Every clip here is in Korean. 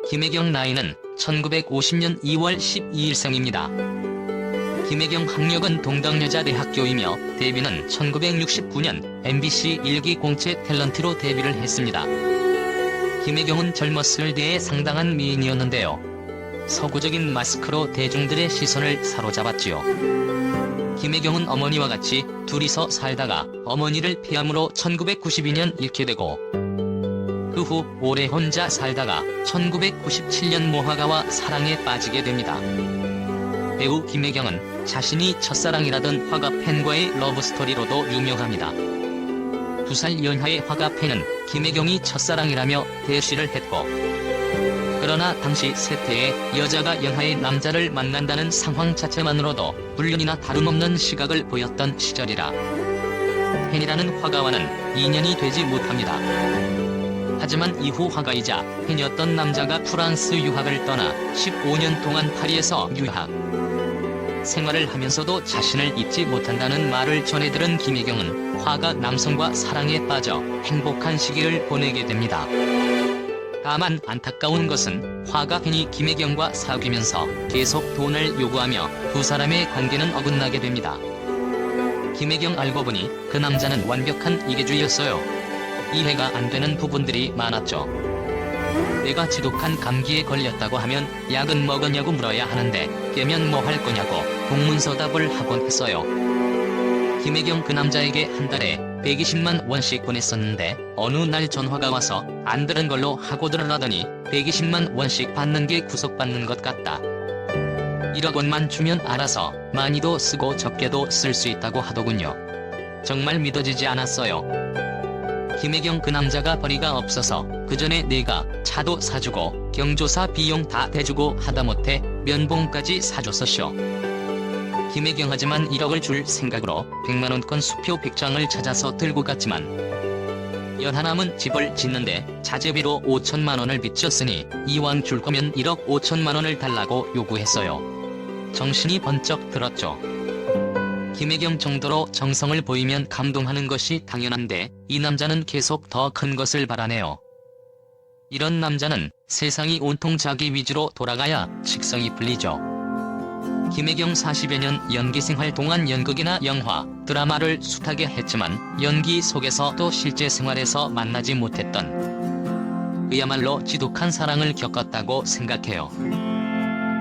김혜경 나이는 1950년 2월 12일생입니다. 김혜경 학력은 동덕여자대학교이며 데뷔는 1969년 MBC 일기 공채 탤런트로 데뷔를 했습니다. 김혜경은 젊었을 때에 상당한 미인이었는데요. 서구적인 마스크로 대중들의 시선을 사로잡았지요. 김혜경은 어머니와 같이 둘이서 살다가 어머니를 폐암으로 1992년 잃게 되고 그 후 오래 혼자 살다가 1997년 모화가와 사랑에 빠지게 됩니다. 배우 김혜경은 자신이 첫사랑이라던 화가팬과의 러브스토리로도 유명합니다. 2살 연하의 화가팬은 김혜경이 첫사랑이라며 대시를 했고 그러나 당시 세태에 여자가 연하의 남자를 만난다는 상황 자체만으로도 불륜이나 다름없는 시각을 보였던 시절이라 팬이라는 화가와는 인연이 되지 못합니다. 하지만 이후 화가이자 팬이었던 남자가 프랑스 유학을 떠나 15년 동안 파리에서 유학 생활을 하면서도 자신을 잊지 못한다는 말을 전해 들은 김혜경은 화가 남성과 사랑에 빠져 행복한 시기를 보내게 됩니다. 다만 안타까운 것은 화가 팬이 김혜경과 사귀면서 계속 돈을 요구하며 두 사람의 관계는 어긋나게 됩니다. 김혜경 알고 보니 그 남자는 완벽한 이기주의였어요. 이해가 안 되는 부분들이 많았죠. 내가 지독한 감기에 걸렸다고 하면 약은 먹었냐고 물어야 하는데 깨면 뭐 할 거냐고 동문서답을 하곤 했어요. 김혜경 그 남자에게 한 달에 120만 원씩 보냈었는데 어느 날 전화가 와서 안 들은 걸로 하고 들으라더니 120만 원씩 받는 게 구속받는 것 같다. 1억 원만 주면 알아서 많이도 쓰고 적게도 쓸 수 있다고 하더군요. 정말 믿어지지 않았어요. 김혜경 그 남자가 벌이가 없어서 그 전에 내가 차도 사주고 경조사 비용 다 대주고 하다못해 면봉까지 사줬었쇼. 김혜경 하지만 1억을 줄 생각으로 100만원권 수표 100장을 찾아서 들고 갔지만 연하남은 집을 짓는데 자재비로 5천만원을 빚졌으니 이왕 줄 거면 1억 5천만원을 달라고 요구했어요. 정신이 번쩍 들었죠. 김혜경 정도로 정성을 보이면 감동하는 것이 당연한데 이 남자는 계속 더 큰 것을 바라네요. 이런 남자는 세상이 온통 자기 위주로 돌아가야 직성이 풀리죠. 김혜경 40여 년 연기 생활 동안 연극이나 영화, 드라마를 숱하게 했지만 연기 속에서도 실제 생활에서 만나지 못했던 그야말로 지독한 사랑을 겪었다고 생각해요.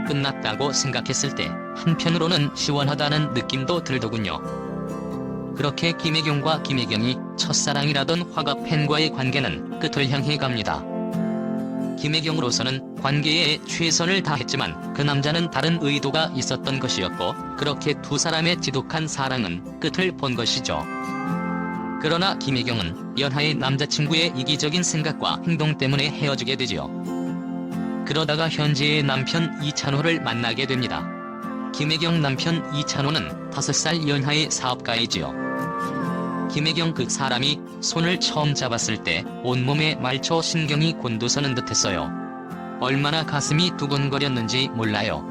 끝났다고 생각했을 때 한편으로는 시원하다는 느낌도 들더군요. 그렇게 김혜경과 김혜경이 첫사랑이라던 화가팬과의 관계는 끝을 향해 갑니다. 김혜경으로서는 관계에 최선을 다했지만 그 남자는 다른 의도가 있었던 것이었고 그렇게 두 사람의 지독한 사랑은 끝을 본 것이죠. 그러나 김혜경은 연하의 남자친구의 이기적인 생각과 행동 때문에 헤어지게 되지요. 그러다가 현재의 남편 이찬호를 만나게 됩니다. 김혜경 남편 이찬호는 5살 연하의 사업가이지요. 김혜경 그 사람이 손을 처음 잡았을 때 온몸에 말초 신경이 곤두서는 듯했어요. 얼마나 가슴이 두근거렸는지 몰라요.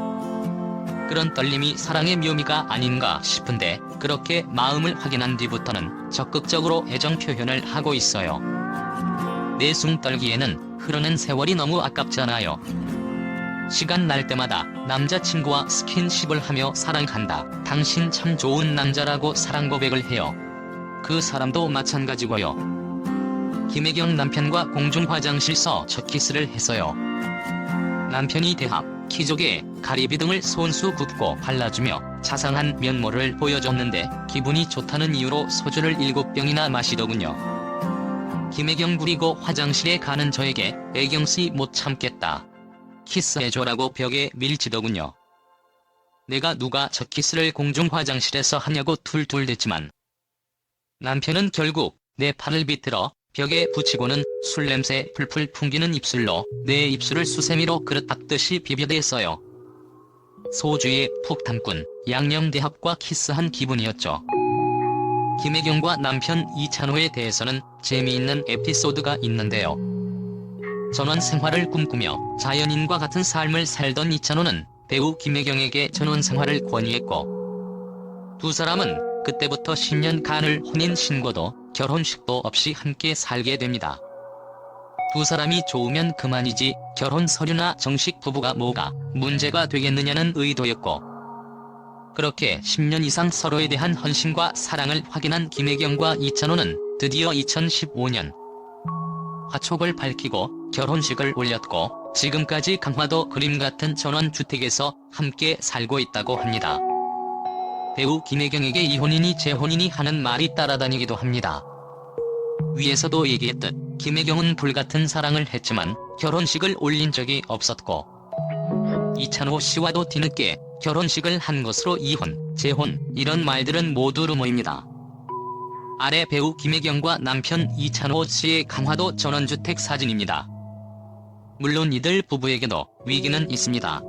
그런 떨림이 사랑의 묘미가 아닌가 싶은데 그렇게 마음을 확인한 뒤부터는 적극적으로 애정 표현을 하고 있어요. 내숭 떨기에는 흐르는 세월이 너무 아깝잖아요. 시간 날 때마다 남자친구와 스킨십을 하며 사랑한다. 당신 참 좋은 남자라고 사랑 고백을 해요. 그 사람도 마찬가지고요. 김혜경 남편과 공중 화장실서 첫 키스를 했어요. 남편이 대합, 키조개, 가리비 등을 손수 굽고 발라주며 자상한 면모를 보여줬는데 기분이 좋다는 이유로 소주를 7병이나 마시더군요. 김혜경 부리고 화장실에 가는 저에게 애경씨 못 참겠다. 키스해줘라고 벽에 밀치더군요. 내가 누가 첫 키스를 공중 화장실에서 하냐고 툴툴댔지만 남편은 결국 내 팔을 비틀어 벽에 붙이고는 술 냄새 풀풀 풍기는 입술로 내 입술을 수세미로 그릇 닦듯이 비벼댔어요. 소주에 푹 담군 양념대합과 키스한 기분이었죠. 김혜경과 남편 이찬호에 대해서는 재미있는 에피소드가 있는데요. 전원 생활을 꿈꾸며 자연인과 같은 삶을 살던 이찬호는 배우 김혜경에게 전원 생활을 권유했고 두 사람은 그때부터 10년간을 혼인신고도 결혼식도 없이 함께 살게 됩니다. 두 사람이 좋으면 그만이지 결혼 서류나 정식 부부가 뭐가 문제가 되겠느냐는 의도였고, 그렇게 10년 이상 서로에 대한 헌신과 사랑을 확인한 김혜경과 이찬호는 드디어 2015년 화촉을 밝히고 결혼식을 올렸고, 지금까지 강화도 그림 같은 전원주택에서 함께 살고 있다고 합니다. 배우 김혜경에게 이혼이니 재혼이니 하는 말이 따라다니기도 합니다. 위에서도 얘기했듯 김혜경은 불같은 사랑을 했지만 결혼식을 올린 적이 없었고, 이찬호 씨와도 뒤늦게 결혼식을 한 것으로 이혼, 재혼 이런 말들은 모두 루머입니다. 아래 배우 김혜경과 남편 이찬호 씨의 강화도 전원주택 사진입니다. 물론 이들 부부에게도 위기는 있습니다.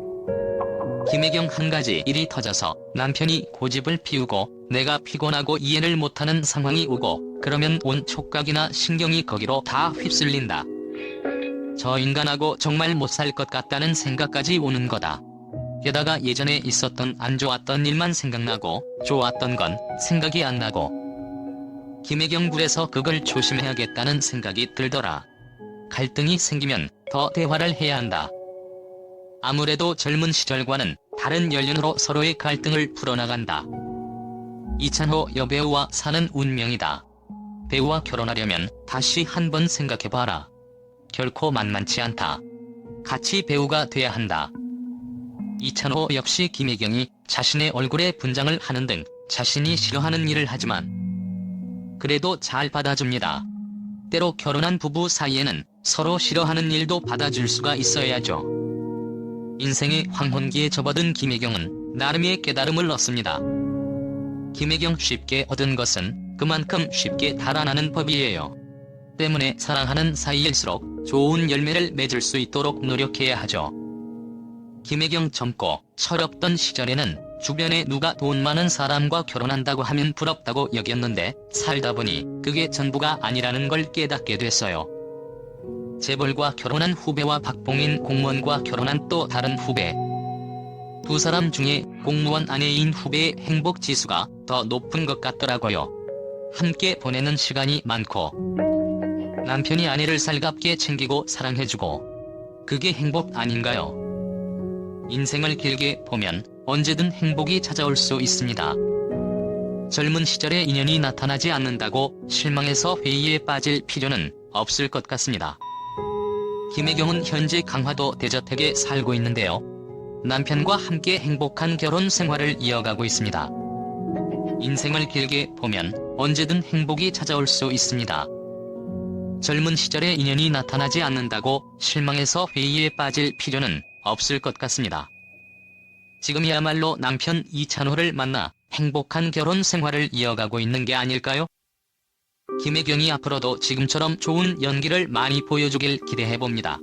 김혜경 한 가지 일이 터져서 남편이 고집을 피우고 내가 피곤하고 이해를 못하는 상황이 오고, 그러면 온 촉각이나 신경이 거기로 다 휩쓸린다. 저 인간하고 정말 못 살 것 같다는 생각까지 오는 거다. 게다가 예전에 있었던 안 좋았던 일만 생각나고 좋았던 건 생각이 안 나고, 김혜경 굴에서 그걸 조심해야겠다는 생각이 들더라. 갈등이 생기면 더 대화를 해야 한다. 아무래도 젊은 시절과는 다른 연륜으로 서로의 갈등을 풀어나간다. 이찬호 여배우와 사는 운명이다. 배우와 결혼하려면 다시 한번 생각해봐라. 결코 만만치 않다. 같이 배우가 돼야 한다. 이찬호 역시 김혜경이 자신의 얼굴에 분장을 하는 등 자신이 싫어하는 일을 하지만 그래도 잘 받아줍니다. 때로 결혼한 부부 사이에는 서로 싫어하는 일도 받아줄 수가 있어야죠. 인생의 황혼기에 접어든 김혜경은 나름의 깨달음을 얻습니다. 김혜경 쉽게 얻은 것은 그만큼 쉽게 달아나는 법이에요. 때문에 사랑하는 사이일수록 좋은 열매를 맺을 수 있도록 노력해야 하죠. 김혜경 젊고 철없던 시절에는 주변에 누가 돈 많은 사람과 결혼한다고 하면 부럽다고 여겼는데, 살다 보니 그게 전부가 아니라는 걸 깨닫게 됐어요. 재벌과 결혼한 후배와 박봉인 공무원과 결혼한 또 다른 후배. 두 사람 중에 공무원 아내인 후배의 행복지수가 더 높은 것 같더라고요. 함께 보내는 시간이 많고, 남편이 아내를 살갑게 챙기고 사랑해주고, 그게 행복 아닌가요? 인생을 길게 보면 언제든 행복이 찾아올 수 있습니다. 젊은 시절에 인연이 나타나지 않는다고 실망해서 회의에 빠질 필요는 없을 것 같습니다. 김혜경은 현재 강화도 대저택에 살고 있는데요. 남편과 함께 행복한 결혼 생활을 이어가고 있습니다. 인생을 길게 보면 언제든 행복이 찾아올 수 있습니다. 젊은 시절에 인연이 나타나지 않는다고 실망해서 회의에 빠질 필요는 없을 것 같습니다. 지금이야말로 남편 이찬호를 만나 행복한 결혼 생활을 이어가고 있는 게 아닐까요? 김혜경이 앞으로도 지금처럼 좋은 연기를 많이 보여주길 기대해봅니다.